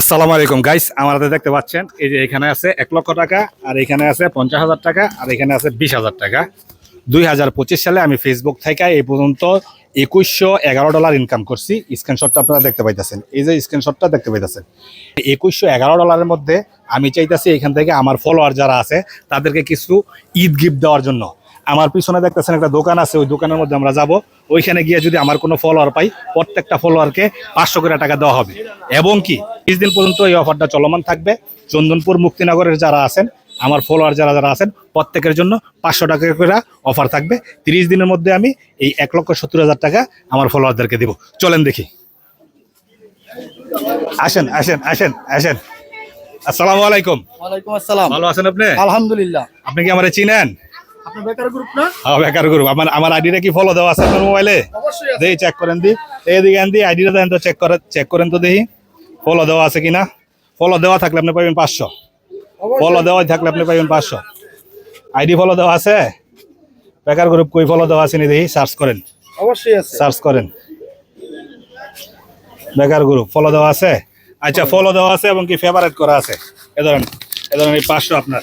আসসালামু আলাইকুম গাইস, আমাদের দেখতে পাচ্ছেন এই যে এখানে আছে 1 লক্ষ টাকা, আর এখানে আছে 50,000 টাকা, আর এখানে আছে 20,000 টাকা। 2025 সালে আমি ফেসবুক থেকে এই পর্যন্ত $2111 ইনকাম করছি। স্ক্রিনশটটা আপনারা দেখতে পাইতেছেন, এই যে স্ক্রিনশটটা দেখতে পাইতেছেন। $2111 মধ্যে আমি চাইতেছি এখান থেকে আমার ফলোয়ার যারা আছে তাদেরকে কিছু ঈদ গিফট দেওয়ার জন্য। আমার পিছনে দেখতেছেন একটা দোকান আছে, ওই দোকানের মধ্যে আমরা যাব। ওইখানে গিয়ে যদি আমার কোনো ফলোয়ার পাই, প্রত্যেকটা ফলোয়ারকে 500 করে টাকা দেওয়া হবে। এবং কি 30 দিন পর্যন্ত এই অফারটা চলমান থাকবে। চন্দনপুর মুক্তিনগরের যারা আছেন, আমার ফলোয়ার যারা যারা আছেন, প্রত্যেকের জন্য 500 টাকা করে অফার থাকবে। 30 দিনের মধ্যে আমি এই 1,70,000 টাকা আমার ফলোয়ারদেরকে দেব। চলেন দেখি, আসেন আসেন আসেন আসেন। আসসালামু আলাইকুম। ওয়ালাইকুম আসসালাম। ভালো আছেন আপনি? আলহামদুলিল্লাহ। আপনি কি আমারে চিনেন? আপনার বেকার গ্রুপ না? হ্যাঁ, বেকার গ্রুপ। আমার আইডিটা কি ফলো দেওয়া আছে আপনার মোবাইলে? অবশ্যই আছে। দেখি, চেক করেন দি। এইদিকে আন দি, আইডিটা দেন তো, চেক করেন তো দেখি ফলো দেওয়া আছে কিনা। ফলো দেওয়া থাকলে আপনি পাবেন 500। ফলো দেওয়া থাকলে আপনি পাবেন 500। আইডি ফলো দেওয়া আছে? বেকার গ্রুপ কই ফলো দেওয়া আছে নি দেখি, সার্চ করেন। অবশ্যই আছে। সার্চ করেন বেকার গ্রুপ, ফলো দেওয়া আছে। আচ্ছা, ফলো দেওয়া আছে এবং কি ফেভারিট করা আছে। এ ধরেন এই 500 আপনার।